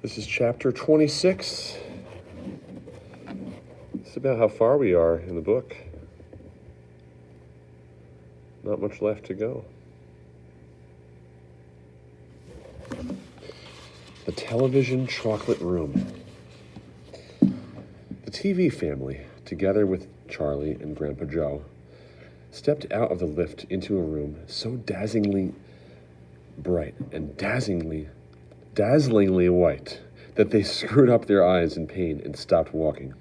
This is chapter 26. It's about how far we are in the book. Not much left to go. The television chocolate room. The TV family, together with Charlie and Grandpa Joe, stepped out of the lift into a room so dazzlingly bright and dazzlingly white that they screwed up their eyes in pain and stopped walking.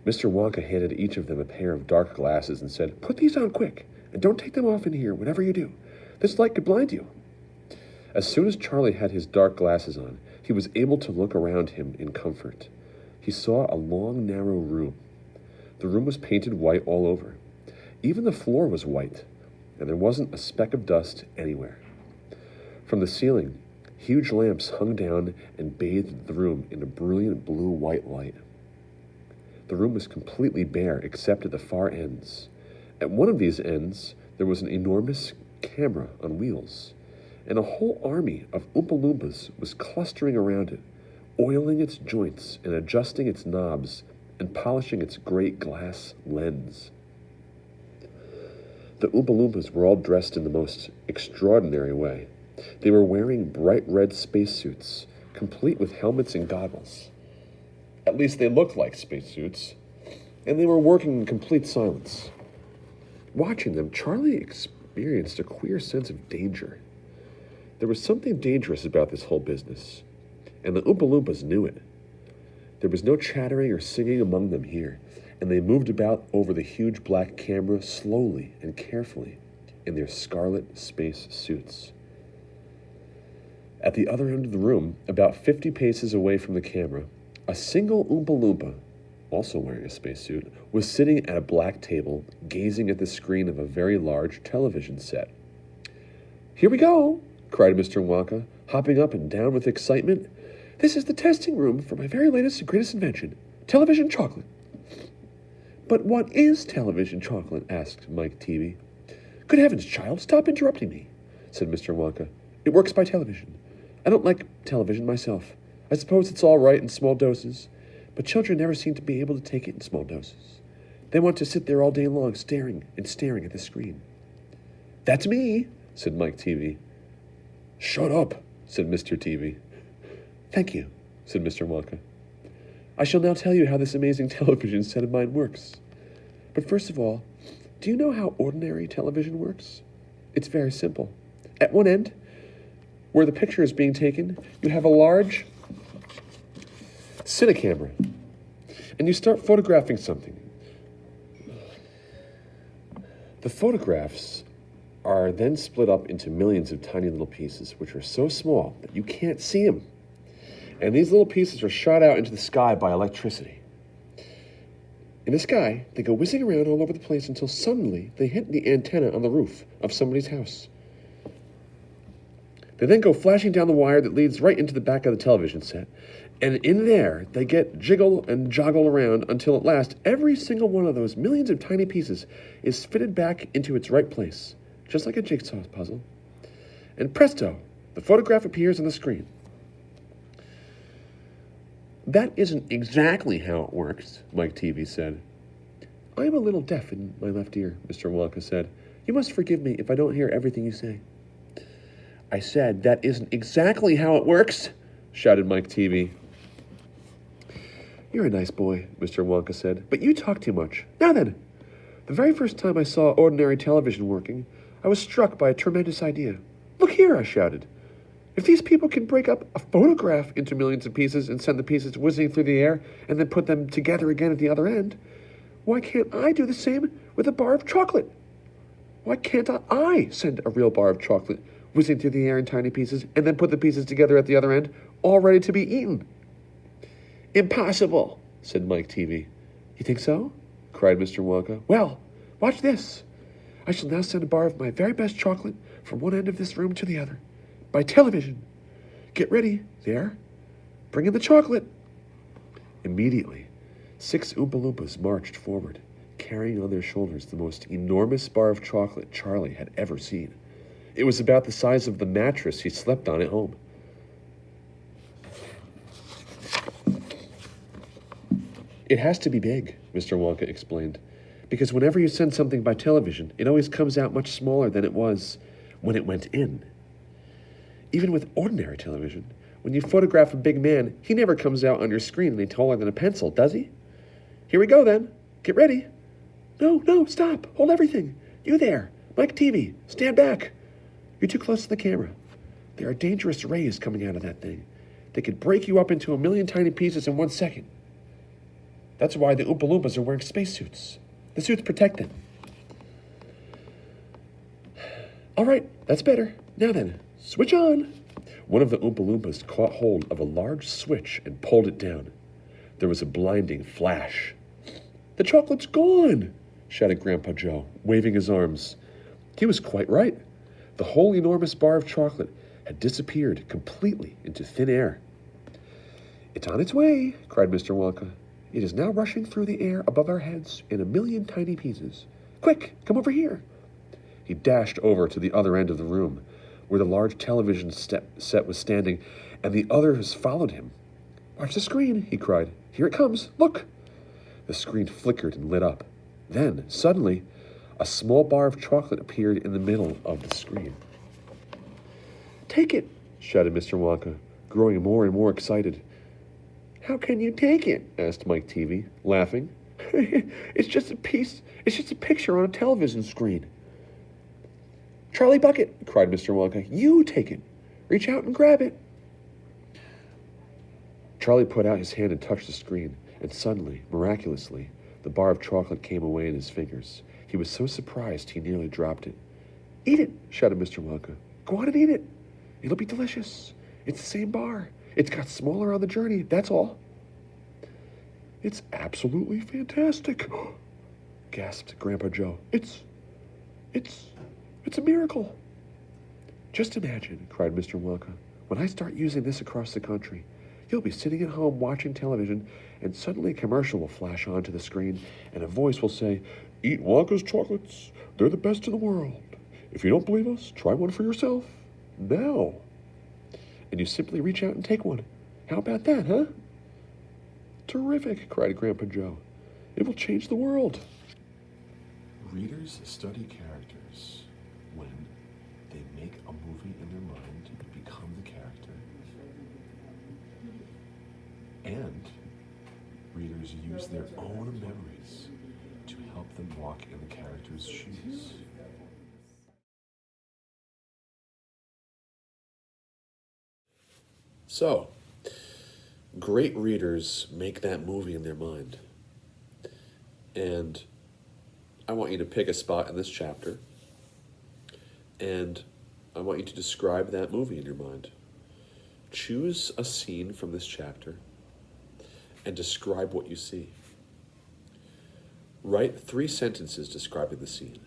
Mr. Wonka handed each of them a pair of dark glasses and said, "Put these on quick, and don't take them off in here, whatever you do. This light could blind you." As soon as Charlie had his dark glasses on, he was able to look around him in comfort. He saw a long, narrow room. The room was painted white all over. Even the floor was white, and there wasn't a speck of dust anywhere. From the ceiling, huge lamps hung down and bathed the room in a brilliant blue-white light. The room was completely bare except at the far ends. At one of these ends, there was an enormous camera on wheels, and a whole army of Oompa Loompas was clustering around it, oiling its joints and adjusting its knobs and polishing its great glass lens. The Oompa Loompas were all dressed in the most extraordinary way. They were wearing bright red spacesuits, complete with helmets and goggles. At least they looked like spacesuits, and they were working in complete silence. Watching them, Charlie experienced a queer sense of danger. There was something dangerous about this whole business, and the Oompa Loompas knew it. There was no chattering or singing among them here, and they moved about over the huge black camera slowly and carefully in their scarlet space suits. At the other end of the room, about 50 paces away from the camera, a single Oompa Loompa, also wearing a spacesuit, was sitting at a black table, gazing at the screen of a very large television set. "Here we go!" cried Mr. Wonka, hopping up and down with excitement. "This is the testing room for my very latest and greatest invention, television chocolate." "But what is television chocolate?" asked Mike Teavee. "Good heavens, child, stop interrupting me," said Mr. Wonka. "It works by television. I don't like television myself. I suppose it's all right in small doses, but children never seem to be able to take it in small doses. They want to sit there all day long staring and staring at the screen." "That's me," said Mike Teavee. "Shut up," said Mr. Teavee. "Thank you," said Mr. Wonka. "I shall now tell you how this amazing television set of mine works. But first of all, do you know how ordinary television works? It's very simple. At one end, where the picture is being taken, you have a large cinecamera, and you start photographing something. The photographs are then split up into millions of tiny little pieces, which are so small that you can't see them. And these little pieces are shot out into the sky by electricity. In the sky, they go whizzing around all over the place until suddenly they hit the antenna on the roof of somebody's house. They then go flashing down the wire that leads right into the back of the television set, and in there they get jiggle and joggle around until at last every single one of those millions of tiny pieces is fitted back into its right place, just like a jigsaw puzzle. And presto, the photograph appears on the screen. "That isn't exactly how it works," Mike Teavee said. "I am a little deaf in my left ear," Mr. Wonka said. "You must forgive me if I don't hear everything you say." "I said that isn't exactly how it works," shouted Mike Teavee. "You're a nice boy," Mr. Wonka said, "but you talk too much. Now then, the very first time I saw ordinary television working, I was struck by a tremendous idea. 'Look here,' I shouted. 'If these people can break up a photograph into millions of pieces and send the pieces whizzing through the air and then put them together again at the other end, why can't I do the same with a bar of chocolate? Why can't I send a real bar of chocolate whizzing through the air in tiny pieces and then put the pieces together at the other end, all ready to be eaten?' "Impossible," said Mike Teavee. "You think so?" cried Mr. Wonka. "Well, watch this. I shall now send a bar of my very best chocolate from one end of this room to the other, by television. Get ready, there. Bring in the chocolate." Immediately, 6 Oompa Loompas marched forward, carrying on their shoulders the most enormous bar of chocolate Charlie had ever seen. It was about the size of the mattress he slept on at home. It has to be big, Mr. Wonka explained, because whenever you send something by television, it always comes out much smaller than it was when it went in. Even with ordinary television, when you photograph a big man, he never comes out on your screen any taller than a pencil, does he? Here we go then. Get ready. No, stop. Hold everything. You there. Mike TV, stand back. You're too close to the camera. There are dangerous rays coming out of that thing. They could break you up into a million tiny pieces in 1 second. That's why the Oompa Loompas are wearing spacesuits. The suits protect them. All right, that's better. Now then, switch on. One of the Oompa Loompas caught hold of a large switch and pulled it down. There was a blinding flash. The chocolate's gone, shouted Grandpa Joe, waving his arms. He was quite right. The whole enormous bar of chocolate had disappeared completely into thin air. It's on its way, cried Mr. Wonka. It is now rushing through the air above our heads in a million tiny pieces. Quick, come over here. He dashed over to the other end of the room, where the large television set was standing, and the others followed him. Watch the screen, he cried. Here it comes, look. The screen flickered and lit up. Then, suddenly, a small bar of chocolate appeared in the middle of the screen. Take it, shouted Mr. Wonka, growing more and more excited. How can you take it? Asked Mike TV, laughing. It's just a picture on a television screen. Charlie Bucket, cried Mr. Wonka, you take it. Reach out and grab it. Charlie put out his hand and touched the screen, and suddenly, miraculously, the bar of chocolate came away in his fingers. He was so surprised he nearly dropped it. Eat it, shouted Mr. Wonka. Go on and eat it. It'll be delicious. It's the same bar. It's got smaller on the journey, that's all. It's absolutely fantastic, gasped Grandpa Joe. It's a miracle. Just imagine, cried Mr. Wonka, when I start using this across the country, you'll be sitting at home watching television, and suddenly a commercial will flash onto the screen, and a voice will say, Eat Wonka's chocolates. They're the best in the world. If you don't believe us, try one for yourself. Now. And you simply reach out and take one. How about that, huh? Terrific, cried Grandpa Joe. It will change the world. Readers study characters when they make a movie in their mind and become the character. And readers use their own memories to help them walk in the character's shoes. So, great readers make that movie in their mind. And I want you to pick a spot in this chapter, and I want you to describe that movie in your mind. Choose a scene from this chapter and describe what you see. Write 3 sentences describing the scene.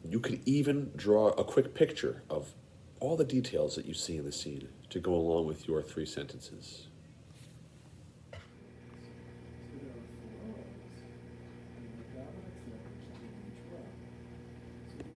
You could even draw a quick picture of all the details that you see in the scene to go along with your 3 sentences.